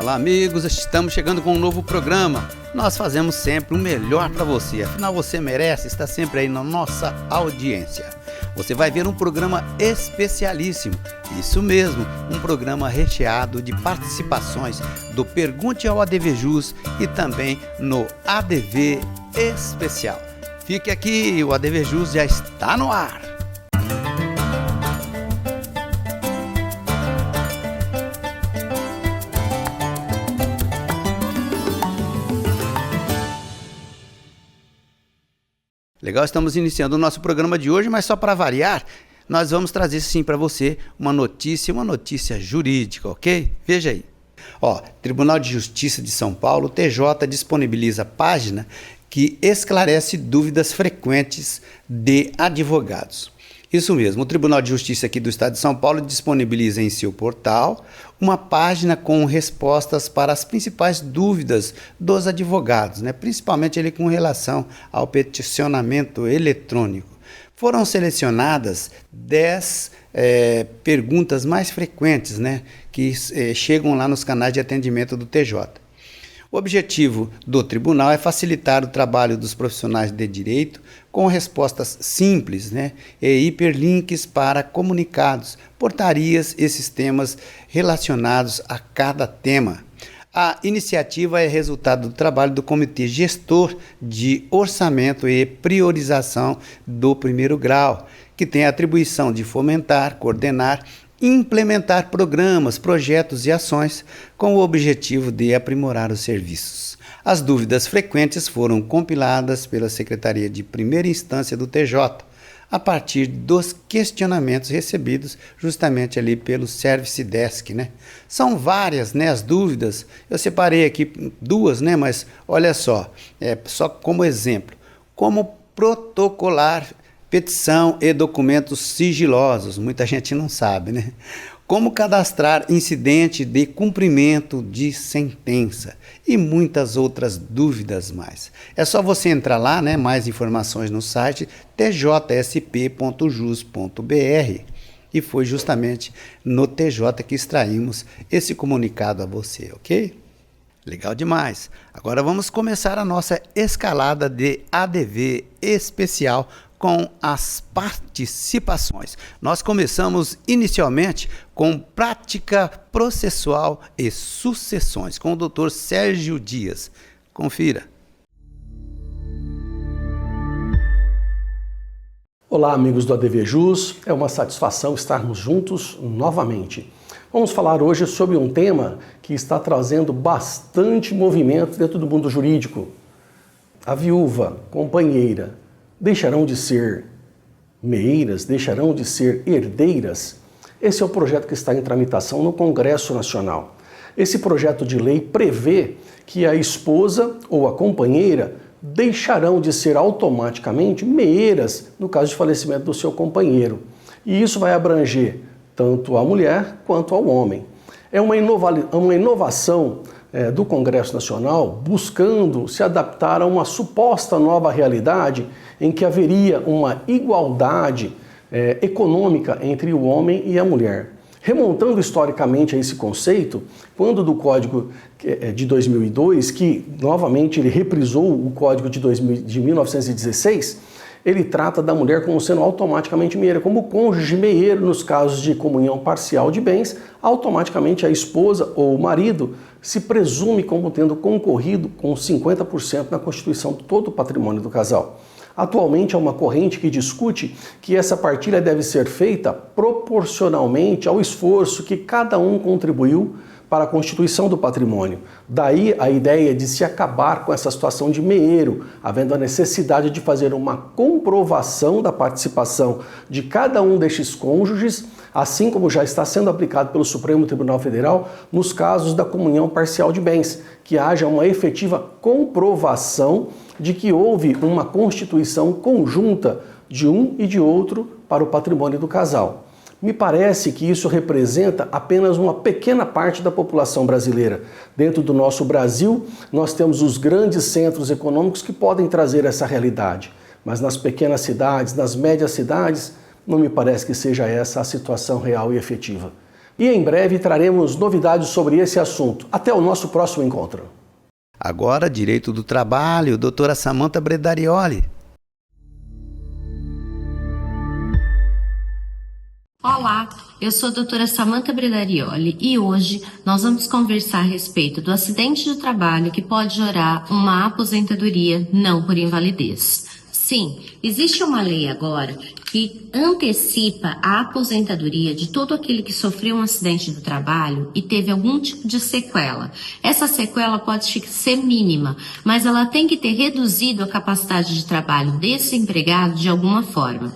Olá amigos, estamos chegando com um novo programa. Nós fazemos sempre o melhor para você, afinal você merece estar sempre aí na nossa audiência. Você vai ver um programa especialíssimo, isso mesmo, um programa recheado de participações do Pergunte ao ADVJus e também no ADV Especial. Fique aqui, o ADVJus já está no ar. Legal, estamos iniciando o nosso programa de hoje, mas só para variar, nós vamos trazer sim para você uma notícia jurídica, ok? Veja aí. Tribunal de Justiça de São Paulo, TJ, disponibiliza página que esclarece dúvidas frequentes de advogados. Isso mesmo, o Tribunal de Justiça aqui do Estado de São Paulo disponibiliza em seu portal uma página com respostas para as principais dúvidas dos advogados, principalmente ali com relação ao peticionamento eletrônico. Foram selecionadas 10 perguntas mais frequentes que chegam lá nos canais de atendimento do TJ. O objetivo do tribunal é facilitar o trabalho dos profissionais de direito com respostas simples e hiperlinks para comunicados, portarias e sistemas relacionados a cada tema. A iniciativa é resultado do trabalho do Comitê Gestor de Orçamento e Priorização do Primeiro Grau, que tem a atribuição de fomentar, coordenar e implementar programas, projetos e ações com o objetivo de aprimorar os serviços. As dúvidas frequentes foram compiladas pela Secretaria de Primeira Instância do TJ, a partir dos questionamentos recebidos justamente ali pelo Service Desk. São várias as dúvidas, eu separei aqui duas, mas olha só, só como exemplo, como protocolar petição e documentos sigilosos, muita gente não sabe, Como cadastrar incidente de cumprimento de sentença e muitas outras dúvidas mais. É só você entrar lá, mais informações no site tjsp.jus.br e foi justamente no TJ que extraímos esse comunicado a você, ok? Legal demais. Agora vamos começar a nossa escalada de ADV especial com as participações. Nós começamos inicialmente com prática processual e sucessões, com o Dr. Sérgio Dias. Confira. Olá, amigos do ADVJus. É uma satisfação estarmos juntos novamente. Vamos falar hoje sobre um tema que está trazendo bastante movimento dentro do mundo jurídico. A viúva, companheira, deixarão de ser meeiras, deixarão de ser herdeiras? Esse é o projeto que está em tramitação no Congresso Nacional. Esse projeto de lei prevê que a esposa ou a companheira deixarão de ser automaticamente meeiras no caso de falecimento do seu companheiro. E isso vai abranger tanto a mulher quanto ao homem. É uma inovação do Congresso Nacional buscando se adaptar a uma suposta nova realidade em que haveria uma igualdade econômica entre o homem e a mulher. Remontando historicamente a esse conceito, quando do Código de 2002, que novamente ele reprisou o Código de 1916, ele trata da mulher como sendo automaticamente meieira, como cônjuge meieiro nos casos de comunhão parcial de bens, automaticamente a esposa ou o marido se presume como tendo concorrido com 50% na constituição de todo o patrimônio do casal. Atualmente há uma corrente que discute que essa partilha deve ser feita proporcionalmente ao esforço que cada um contribuiu para a constituição do patrimônio. Daí a ideia de se acabar com essa situação de meeiro, havendo a necessidade de fazer uma comprovação da participação de cada um destes cônjuges, assim como já está sendo aplicado pelo Supremo Tribunal Federal nos casos da comunhão parcial de bens, que haja uma efetiva comprovação de que houve uma constituição conjunta de um e de outro para o patrimônio do casal. Me parece que isso representa apenas uma pequena parte da população brasileira. Dentro do nosso Brasil, nós temos os grandes centros econômicos que podem trazer essa realidade. Mas nas pequenas cidades, nas médias cidades, não me parece que seja essa a situação real e efetiva. E em breve traremos novidades sobre esse assunto. Até o nosso próximo encontro. Agora, Direito do Trabalho, doutora Samantha Bredarioli. Olá, eu sou a doutora Samantha Bredarioli e hoje nós vamos conversar a respeito do acidente de trabalho que pode gerar uma aposentadoria não por invalidez. Sim, existe uma lei agora que antecipa a aposentadoria de todo aquele que sofreu um acidente do trabalho e teve algum tipo de sequela. Essa sequela pode ser mínima, mas ela tem que ter reduzido a capacidade de trabalho desse empregado de alguma forma.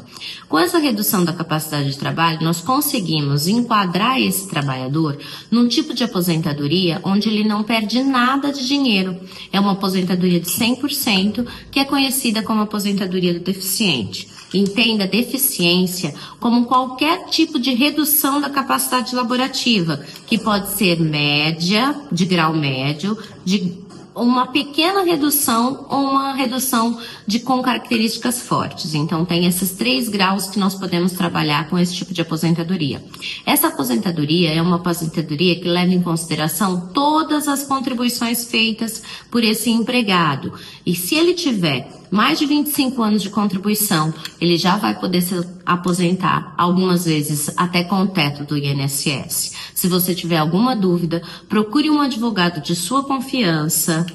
Com essa redução da capacidade de trabalho, nós conseguimos enquadrar esse trabalhador num tipo de aposentadoria onde ele não perde nada de dinheiro. É uma aposentadoria de 100%, que é conhecida como aposentadoria do deficiente. Entenda deficiência como qualquer tipo de redução da capacidade laborativa, que pode ser média, de grau médio, de uma pequena redução ou uma redução com características fortes. Então, tem esses 3 graus que nós podemos trabalhar com esse tipo de aposentadoria. Essa aposentadoria é uma aposentadoria que leva em consideração todas as contribuições feitas por esse empregado. E se ele tiver mais de 25 anos de contribuição, ele já vai poder se aposentar, algumas vezes até com o teto do INSS. Se você tiver alguma dúvida, procure um advogado de sua confiança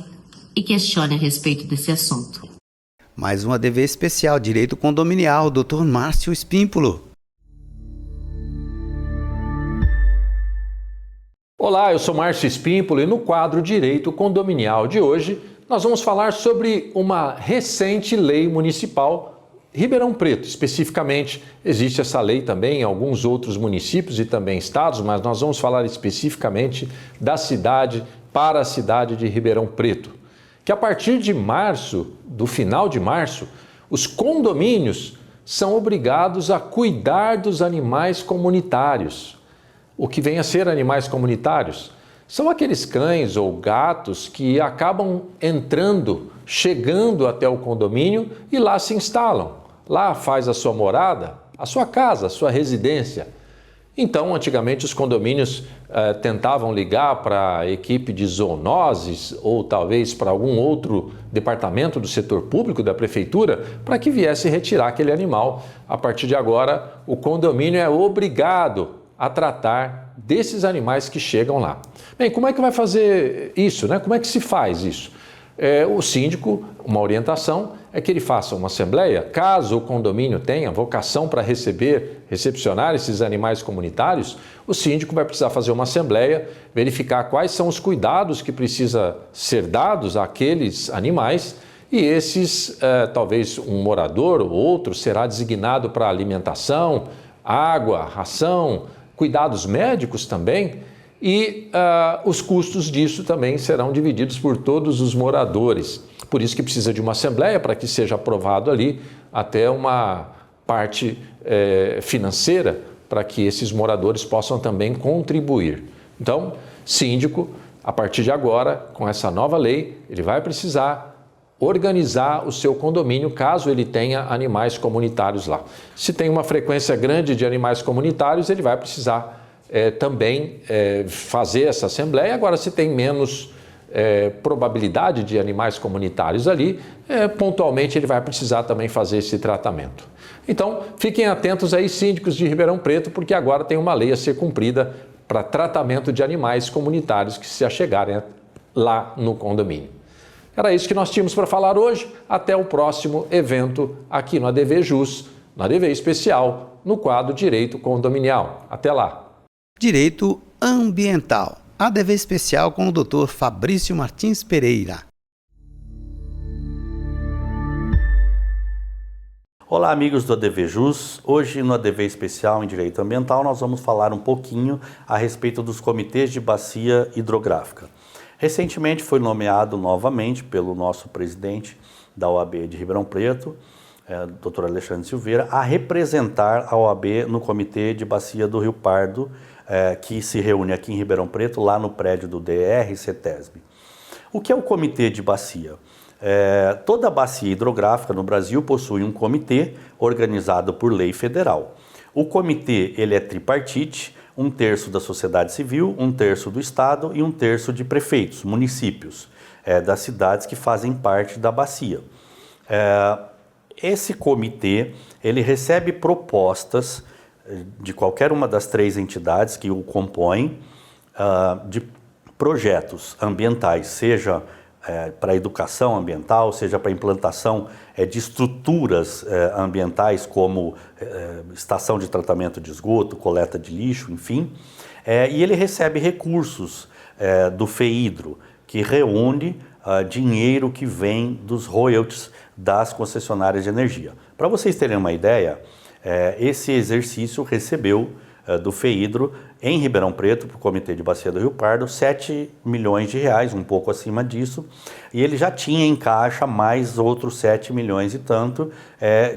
e questione a respeito desse assunto. Mais um ADV especial, Direito Condominial, Dr. Márcio Espímpolo. Olá, eu sou Márcio Espímpolo e no quadro Direito Condominial de hoje nós vamos falar sobre uma recente lei municipal, Ribeirão Preto especificamente. Existe essa lei também em alguns outros municípios e também estados, mas nós vamos falar especificamente da cidade para a cidade de Ribeirão Preto, que a partir de março, do final de março, os condomínios são obrigados a cuidar dos animais comunitários. O que vem a ser animais comunitários? São aqueles cães ou gatos que acabam entrando, chegando até o condomínio e lá se instalam. Lá faz a sua morada, a sua casa, a sua residência. Então, antigamente, os condomínios tentavam ligar para a equipe de zoonoses ou talvez para algum outro departamento do setor público da prefeitura para que viesse retirar aquele animal. A partir de agora, o condomínio é obrigado a tratar desses animais que chegam lá. Bem, como é que vai fazer isso, né? Como é que se faz isso? O síndico, uma orientação é que ele faça uma assembleia, caso o condomínio tenha vocação para recepcionar esses animais comunitários, o síndico vai precisar fazer uma assembleia, verificar quais são os cuidados que precisa ser dados àqueles animais e esses, talvez um morador ou outro será designado para alimentação, água, ração, cuidados médicos também, e os custos disso também serão divididos por todos os moradores. Por isso que precisa de uma assembleia para que seja aprovado ali até uma parte financeira para que esses moradores possam também contribuir. Então, síndico, a partir de agora, com essa nova lei, ele vai precisar organizar o seu condomínio caso ele tenha animais comunitários lá. Se tem uma frequência grande de animais comunitários, ele vai precisar também fazer essa assembleia. Agora, se tem menos probabilidade de animais comunitários ali, pontualmente ele vai precisar também fazer esse tratamento. Então, fiquem atentos aí, síndicos de Ribeirão Preto, porque agora tem uma lei a ser cumprida para tratamento de animais comunitários que se achegarem lá no condomínio. Era isso que nós tínhamos para falar hoje. Até o próximo evento aqui no ADV Jus, no ADV Especial, no quadro Direito Condominial. Até lá! Direito Ambiental, ADV Especial com o Dr. Fabrício Martins Pereira. Olá, amigos do ADV Jus. Hoje no ADV Especial em Direito Ambiental nós vamos falar um pouquinho a respeito dos comitês de bacia hidrográfica. Recentemente foi nomeado novamente pelo nosso presidente da OAB de Ribeirão Preto, Dr. Alexandre Silveira, a representar a OAB no Comitê de Bacia do Rio Pardo, que se reúne aqui em Ribeirão Preto, lá no prédio do DR-CETESB. O que é o Comitê de Bacia? Toda bacia hidrográfica no Brasil possui um comitê organizado por lei federal. O comitê ele é tripartite, um terço da sociedade civil, um terço do Estado e um terço de prefeitos, municípios, das cidades que fazem parte da bacia. Esse comitê, ele recebe propostas de qualquer uma das 3 entidades que o compõem, de projetos ambientais, seja para educação ambiental, seja para implantação de estruturas ambientais como estação de tratamento de esgoto, coleta de lixo, enfim. E ele recebe recursos do FEHIDRO, que reúne dinheiro que vem dos royalties das concessionárias de energia. Para vocês terem uma ideia, esse exercício recebeu do FEHIDRO em Ribeirão Preto, para o Comitê de Bacia do Rio Pardo, 7 milhões de reais, um pouco acima disso, e ele já tinha em caixa mais outros 7 milhões e tanto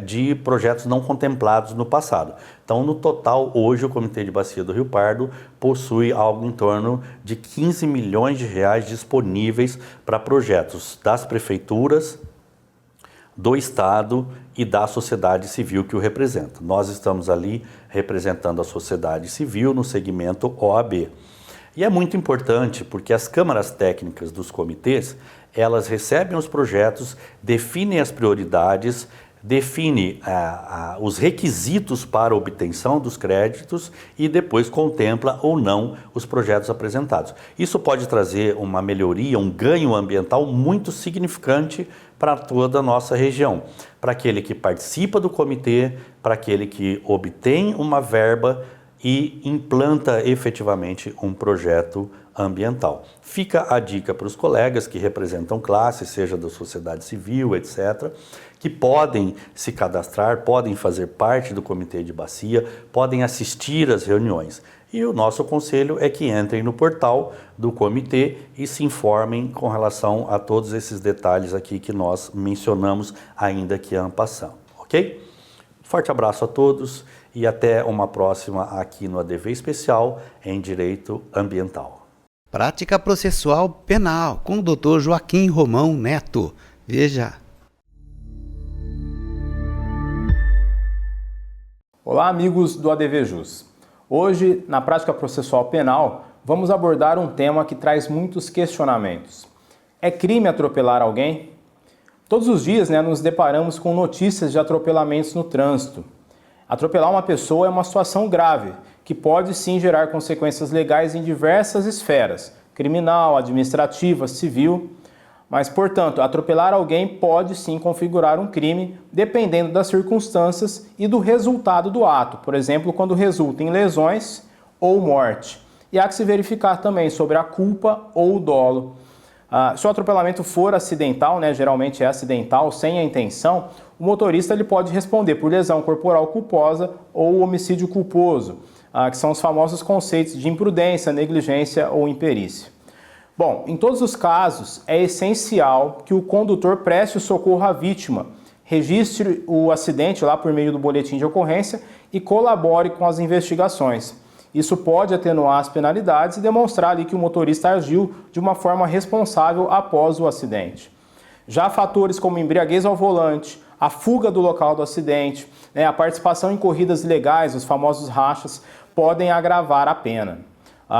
de projetos não contemplados no passado. Então, no total, hoje o Comitê de Bacia do Rio Pardo possui algo em torno de 15 milhões de reais disponíveis para projetos das prefeituras, do Estado e da sociedade civil que o representa. Nós estamos ali representando a sociedade civil no segmento OAB. E é muito importante porque as câmaras técnicas dos comitês, elas recebem os projetos, definem as prioridades, define os requisitos para a obtenção dos créditos e depois contempla ou não os projetos apresentados. Isso pode trazer uma melhoria, um ganho ambiental muito significante para toda a nossa região, para aquele que participa do comitê, para aquele que obtém uma verba e implanta efetivamente um projeto ambiental. Fica a dica para os colegas que representam classes, seja da sociedade civil, etc., que podem se cadastrar, podem fazer parte do Comitê de Bacia, podem assistir às reuniões. E o nosso conselho é que entrem no portal do comitê e se informem com relação a todos esses detalhes aqui que nós mencionamos ainda aqui en passant, ok? Forte abraço a todos e até uma próxima aqui no ADV Especial em Direito Ambiental. Prática Processual Penal com o Dr. Joaquim Romão Neto. Veja. Olá, amigos do ADV Jus. Hoje, na prática processual penal, vamos abordar um tema que traz muitos questionamentos. É crime atropelar alguém? Todos os dias, nos deparamos com notícias de atropelamentos no trânsito. Atropelar uma pessoa é uma situação grave, que pode sim gerar consequências legais em diversas esferas, criminal, administrativa, civil. Mas, portanto, atropelar alguém pode sim configurar um crime, dependendo das circunstâncias e do resultado do ato. Por exemplo, quando resulta em lesões ou morte. E há que se verificar também sobre a culpa ou o dolo. Se o atropelamento for acidental, geralmente é acidental, sem a intenção, o motorista ele pode responder por lesão corporal culposa ou homicídio culposo, que são os famosos conceitos de imprudência, negligência ou imperícia. Bom, em todos os casos, é essencial que o condutor preste o socorro à vítima, registre o acidente lá por meio do boletim de ocorrência e colabore com as investigações. Isso pode atenuar as penalidades e demonstrar ali que o motorista agiu de uma forma responsável após o acidente. Já fatores como embriaguez ao volante, a fuga do local do acidente, a participação em corridas ilegais, os famosos rachas, podem agravar a pena.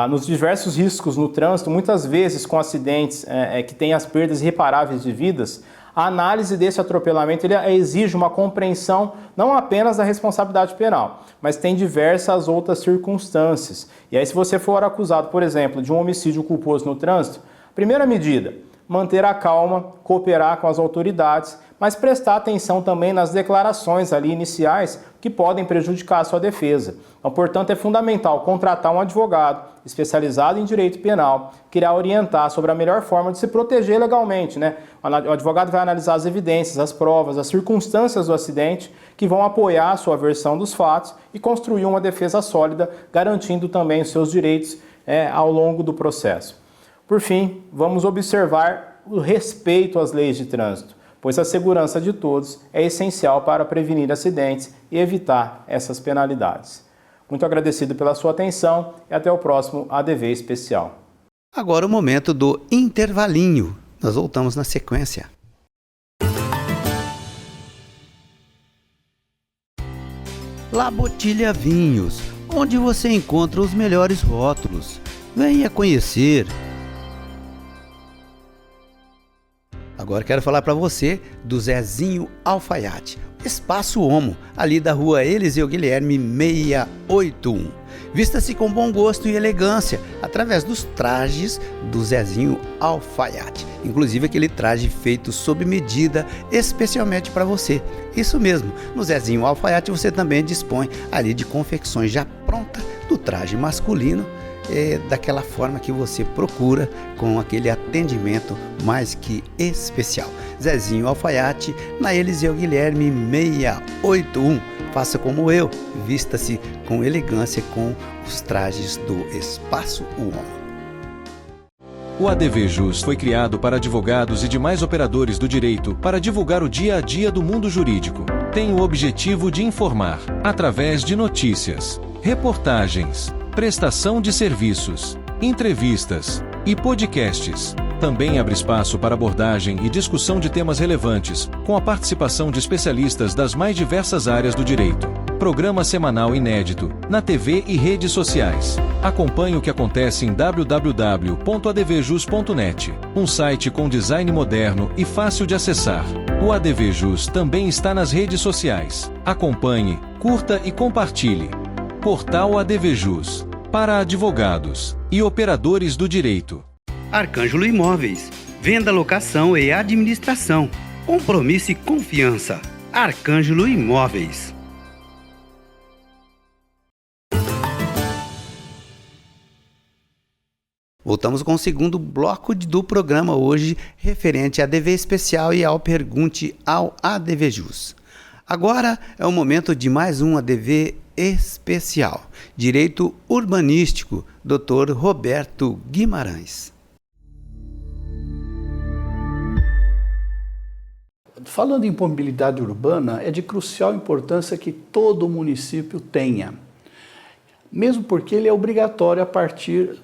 Nos diversos riscos no trânsito, muitas vezes com acidentes que têm as perdas irreparáveis de vidas, a análise desse atropelamento exige uma compreensão não apenas da responsabilidade penal, mas tem diversas outras circunstâncias. E aí, se você for acusado, por exemplo, de um homicídio culposo no trânsito, primeira medida, manter a calma, cooperar com as autoridades, mas prestar atenção também nas declarações ali iniciais que podem prejudicar a sua defesa. Então, portanto, é fundamental contratar um advogado especializado em direito penal, que irá orientar sobre a melhor forma de se proteger legalmente, O advogado vai analisar as evidências, as provas, as circunstâncias do acidente que vão apoiar a sua versão dos fatos e construir uma defesa sólida, garantindo também os seus direitos ao longo do processo. Por fim, vamos observar o respeito às leis de trânsito, pois a segurança de todos é essencial para prevenir acidentes e evitar essas penalidades. Muito agradecido pela sua atenção e até o próximo ADV Especial. Agora o momento do intervalinho. Nós voltamos na sequência. La Botilha Vinhos, onde você encontra os melhores rótulos. Venha conhecer. Agora quero falar para você do Zezinho Alfaiate, Espaço Homo, ali da rua Eliseu Guilherme 681. Vista-se com bom gosto e elegância através dos trajes do Zezinho Alfaiate, inclusive aquele traje feito sob medida especialmente para você. Isso mesmo, no Zezinho Alfaiate você também dispõe ali de confecções já prontas do traje masculino, daquela forma que você procura, com aquele atendimento mais que especial. Zezinho Alfaiate, na Eliseu Guilherme 681. Faça como eu, vista-se com elegância com os trajes do Espaço Homo. O ADVJus foi criado para advogados e demais operadores do direito para divulgar o dia a dia do mundo jurídico. Tem o objetivo de informar, através de notícias, reportagens, prestação de serviços, entrevistas e podcasts. Também abre espaço para abordagem e discussão de temas relevantes, com a participação de especialistas das mais diversas áreas do direito. Programa semanal inédito, na TV e redes sociais. Acompanhe o que acontece em www.advjus.net, um site com design moderno e fácil de acessar. O ADVJus também está nas redes sociais. Acompanhe, curta e compartilhe. Portal ADVJus, para advogados e operadores do direito. Arcângelo Imóveis, venda, locação e administração. Compromisso e confiança. Arcângelo Imóveis. Voltamos com o segundo bloco do programa hoje, referente a ADV especial e ao Pergunte ao ADVJus. Agora é o momento de mais um ADV especial. Direito Urbanístico, Dr. Roberto Guimarães. Falando em mobilidade urbana, é de crucial importância que todo município tenha. Mesmo porque ele é obrigatório a partir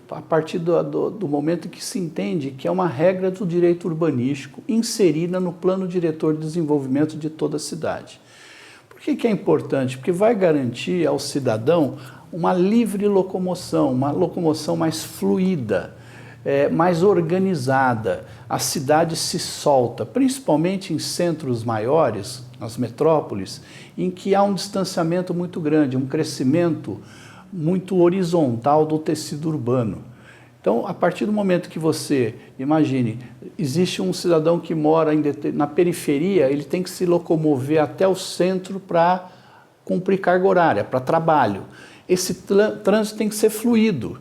do momento que se entende que é uma regra do direito urbanístico inserida no plano diretor de desenvolvimento de toda a cidade. Por que é importante? Porque vai garantir ao cidadão uma livre locomoção, uma locomoção mais fluida, mais organizada. A cidade se solta, principalmente em centros maiores, nas metrópoles, em que há um distanciamento muito grande, um crescimento muito horizontal do tecido urbano. Então, a partir do momento que você, imagine, existe um cidadão que mora na periferia, ele tem que se locomover até o centro para cumprir carga horária, para trabalho. Esse trânsito tem que ser fluido.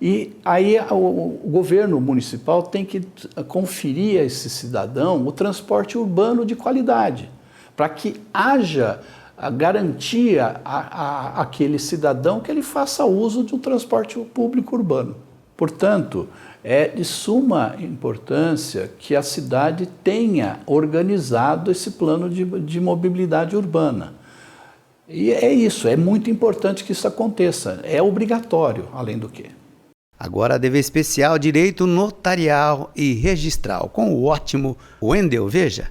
E aí o governo municipal tem que conferir a esse cidadão o transporte urbano de qualidade, para que haja a garantia àquele cidadão que ele faça uso de um transporte público urbano. Portanto, é de suma importância que a cidade tenha organizado esse plano de mobilidade urbana. E é isso, é muito importante que isso aconteça, é obrigatório, além do que. Agora ADV especial, Direito Notarial e Registral, com o ótimo Wendel, veja.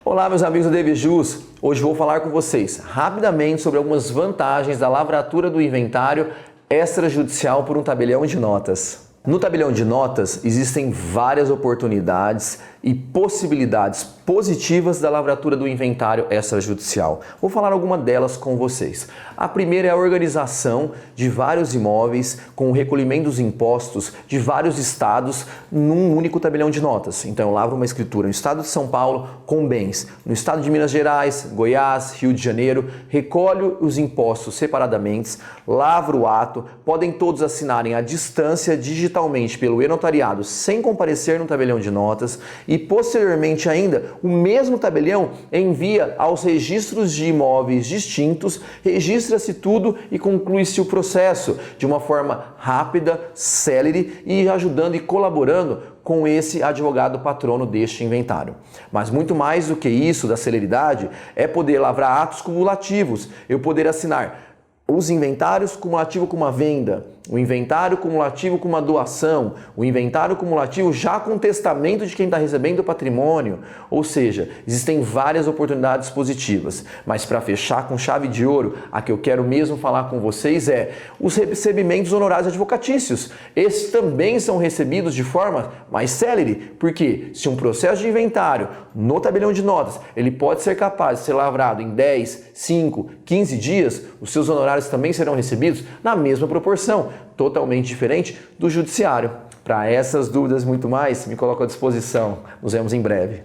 Olá, meus amigos do ADVJus. Hoje vou falar com vocês rapidamente sobre algumas vantagens da lavratura do inventário extrajudicial por um tabelião de notas. No tabelião de notas existem várias oportunidades e possibilidades positivas da lavratura do inventário extrajudicial. Vou falar alguma delas com vocês. A primeira é a organização de vários imóveis com o recolhimento dos impostos de vários estados num único tabelião de notas. Então eu lavro uma escritura no estado de São Paulo com bens, no estado de Minas Gerais, Goiás, Rio de Janeiro, recolho os impostos separadamente, lavro o ato, podem todos assinarem à distância digitalmente pelo e-notariado sem comparecer no tabelião de notas e posteriormente ainda o mesmo tabelião envia aos registros de imóveis distintos, registra-se tudo e conclui-se o processo de uma forma rápida, célere e ajudando e colaborando com esse advogado patrono deste inventário. Mas muito mais do que isso, da celeridade, é poder lavrar atos cumulativos, eu poder assinar os inventários cumulativo com uma venda, o inventário cumulativo com uma doação, o inventário cumulativo já com testamento de quem está recebendo o patrimônio. Ou seja, existem várias oportunidades positivas. Mas para fechar com chave de ouro, a que eu quero mesmo falar com vocês é os recebimentos honorários advocatícios. Esses também são recebidos de forma mais célere, porque se um processo de inventário no tabelião de notas, ele pode ser capaz de ser lavrado em 10, 5, 15 dias, os seus honorários também serão recebidos na mesma proporção, totalmente diferente do judiciário. Para essas dúvidas e muito mais, me coloco à disposição. Nos vemos em breve.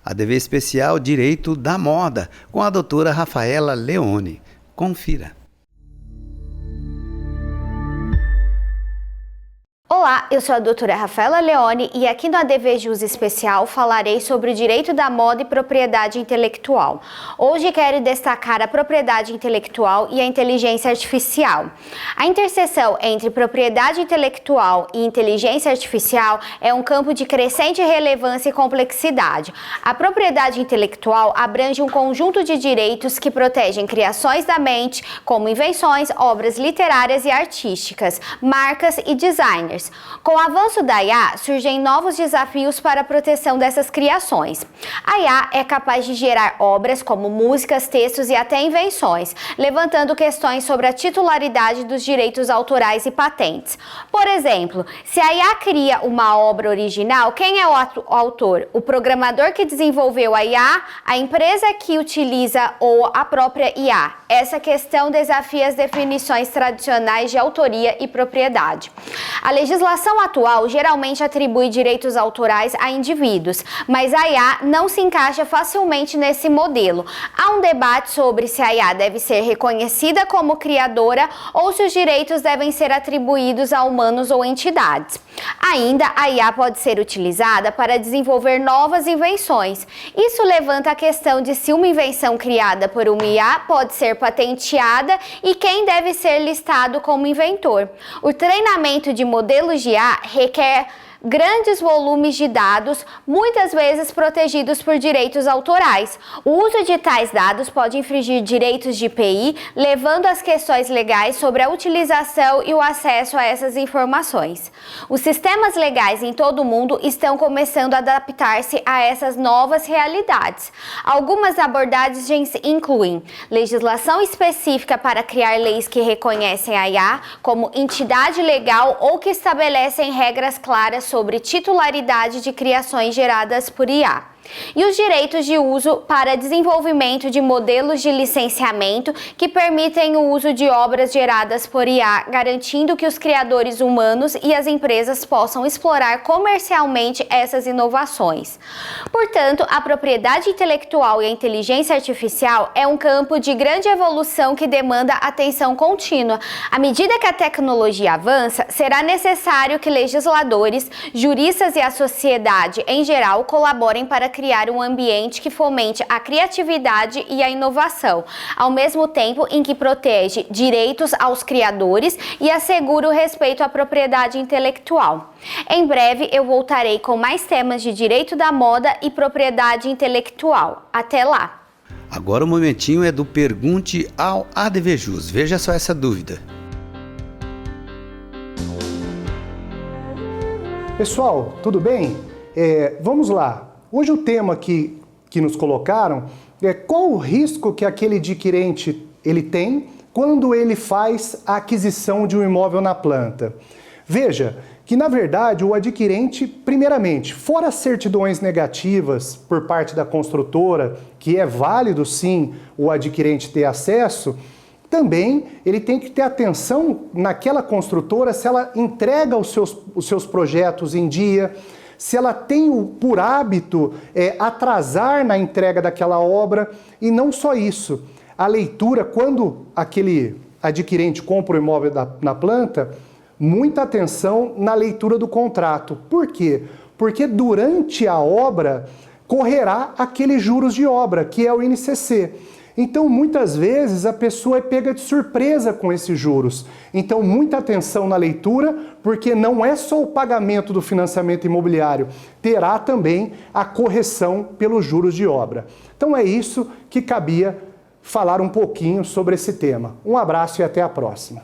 ADV Especial Direito da Moda, com a doutora Rafaela Leone. Confira. Olá, eu sou a doutora Rafaela Leone e aqui no ADV Jus Especial falarei sobre o direito da moda e propriedade intelectual. Hoje quero destacar a propriedade intelectual e a inteligência artificial. A interseção entre propriedade intelectual e inteligência artificial é um campo de crescente relevância e complexidade. A propriedade intelectual abrange um conjunto de direitos que protegem criações da mente, como invenções, obras literárias e artísticas, marcas e designers. Com o avanço da IA, surgem novos desafios para a proteção dessas criações. A IA é capaz de gerar obras como músicas, textos e até invenções, levantando questões sobre a titularidade dos direitos autorais e patentes. Por exemplo, se a IA cria uma obra original, quem é o autor? O programador que desenvolveu a IA, a empresa que utiliza ou a própria IA? Essa questão desafia as definições tradicionais de autoria e propriedade. A legislação atual geralmente atribui direitos autorais a indivíduos, mas a IA não se encaixa facilmente nesse modelo. Há um debate sobre se a IA deve ser reconhecida como criadora ou se os direitos devem ser atribuídos a humanos ou entidades. Ainda, a IA pode ser utilizada para desenvolver novas invenções. Isso levanta a questão de se uma invenção criada por uma IA pode ser patenteada e quem deve ser listado como inventor. O treinamento de modelos de IA requer grandes volumes de dados, muitas vezes protegidos por direitos autorais. O uso de tais dados pode infringir direitos de IPI, levando às questões legais sobre a utilização e o acesso a essas informações. Os sistemas legais em todo o mundo estão começando a adaptar-se a essas novas realidades. Algumas abordagens incluem legislação específica para criar leis que reconhecem a IA como entidade legal ou que estabelecem regras claras sobre titularidade de criações geradas por IA. E os direitos de uso para desenvolvimento de modelos de licenciamento que permitem o uso de obras geradas por IA, garantindo que os criadores humanos e as empresas possam explorar comercialmente essas inovações. Portanto, a propriedade intelectual e a inteligência artificial é um campo de grande evolução que demanda atenção contínua. À medida que a tecnologia avança, será necessário que legisladores, juristas e a sociedade em geral colaborem para criar um ambiente que fomente a criatividade e a inovação, ao mesmo tempo em que protege direitos aos criadores e assegura o respeito à propriedade intelectual. Em breve eu voltarei com mais temas de direito da moda e propriedade intelectual. Até lá! Agora o momentinho é do Pergunte ao ADV Jus. Veja só essa dúvida. Pessoal, tudo bem? Vamos lá. Hoje o tema que nos colocaram é qual o risco que aquele adquirente ele tem quando ele faz a aquisição de um imóvel na planta. Veja que, na verdade, o adquirente, primeiramente, fora certidões negativas por parte da construtora, que é válido sim o adquirente ter acesso, também ele tem que ter atenção naquela construtora se ela entrega os seus projetos em dia, se ela tem por hábito atrasar na entrega daquela obra. E não só isso, a leitura, quando aquele adquirente compra o imóvel na planta, muita atenção na leitura do contrato. Por quê? Porque durante a obra correrá aqueles juros de obra, que é o INCC. Então, muitas vezes, a pessoa é pega de surpresa com esses juros. Então, muita atenção na leitura, porque não é só o pagamento do financiamento imobiliário, terá também a correção pelos juros de obra. Então, é isso que cabia falar um pouquinho sobre esse tema. Um abraço e até a próxima.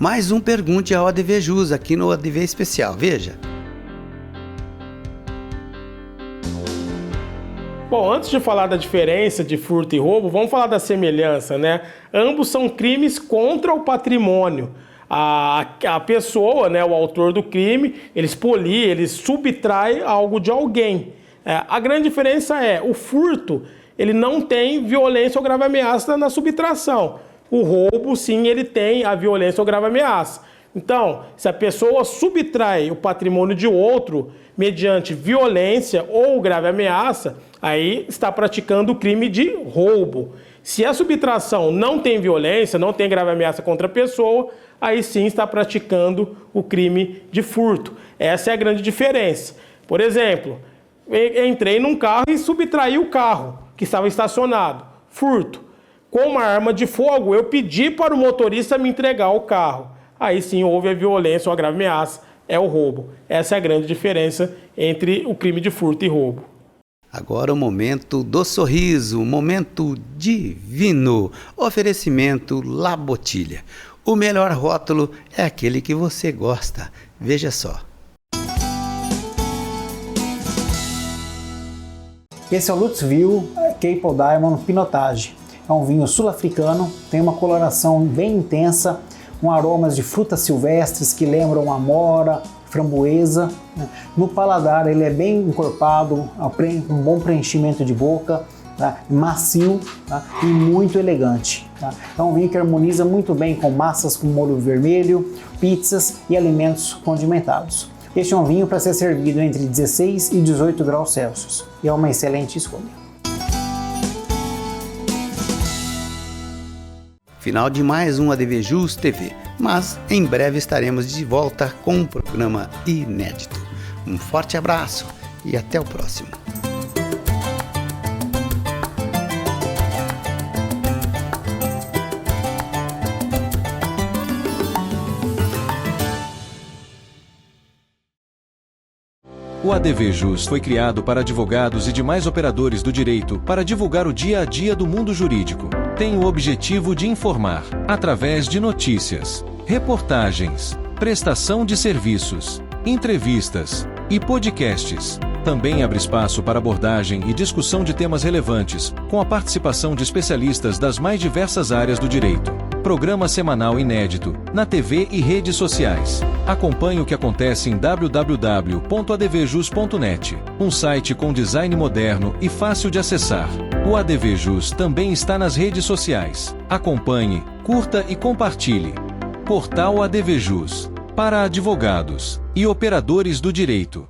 Mais um Pergunte ao ADV Jus aqui no ADV Especial. Veja. Bom, antes de falar da diferença de furto e roubo, vamos falar da semelhança, né? Ambos são crimes contra o patrimônio. A pessoa, né, o autor do crime, ele expolia, ele subtrai algo de alguém. A grande diferença é, o furto, ele não tem violência ou grave ameaça na subtração. O roubo, sim, ele tem a violência ou grave ameaça. Então, se a pessoa subtrai o patrimônio de outro mediante violência ou grave ameaça, aí está praticando o crime de roubo. Se a subtração não tem violência, não tem grave ameaça contra a pessoa, aí sim está praticando o crime de furto. Essa é a grande diferença. Por exemplo, entrei num carro e subtraí o carro que estava estacionado. Furto. Com uma arma de fogo, eu pedi para o motorista me entregar o carro. Aí sim houve a violência ou a grave ameaça, é o roubo. Essa é a grande diferença entre o crime de furto e roubo. Agora o momento do sorriso, momento divino. Oferecimento La Botilha. O melhor rótulo é aquele que você gosta. Veja só. Esse é o Lutzville Capel Diamond Pinotage. É um vinho sul-africano, tem uma coloração bem intensa, com aromas de frutas silvestres que lembram amora, framboesa. No paladar ele é bem encorpado, um bom preenchimento de boca, tá? Macio, tá? E muito elegante. Tá? É um vinho que harmoniza muito bem com massas com molho vermelho, pizzas e alimentos condimentados. Este é um vinho para ser servido entre 16 e 18 graus Celsius e é uma excelente escolha. Final de mais um ADV Jus TV, mas em breve estaremos de volta com um programa inédito. Um forte abraço e até o próximo. O ADV Jus foi criado para advogados e demais operadores do direito para divulgar o dia a dia do mundo jurídico. Tem o objetivo de informar, através de notícias, reportagens, prestação de serviços, entrevistas e podcasts. Também abre espaço para abordagem e discussão de temas relevantes, com a participação de especialistas das mais diversas áreas do direito. Programa semanal inédito, na TV e redes sociais. Acompanhe o que acontece em www.advjus.net, um site com design moderno e fácil de acessar. O ADV Jus também está nas redes sociais. Acompanhe, curta e compartilhe. Portal ADV Jus, para advogados e operadores do direito.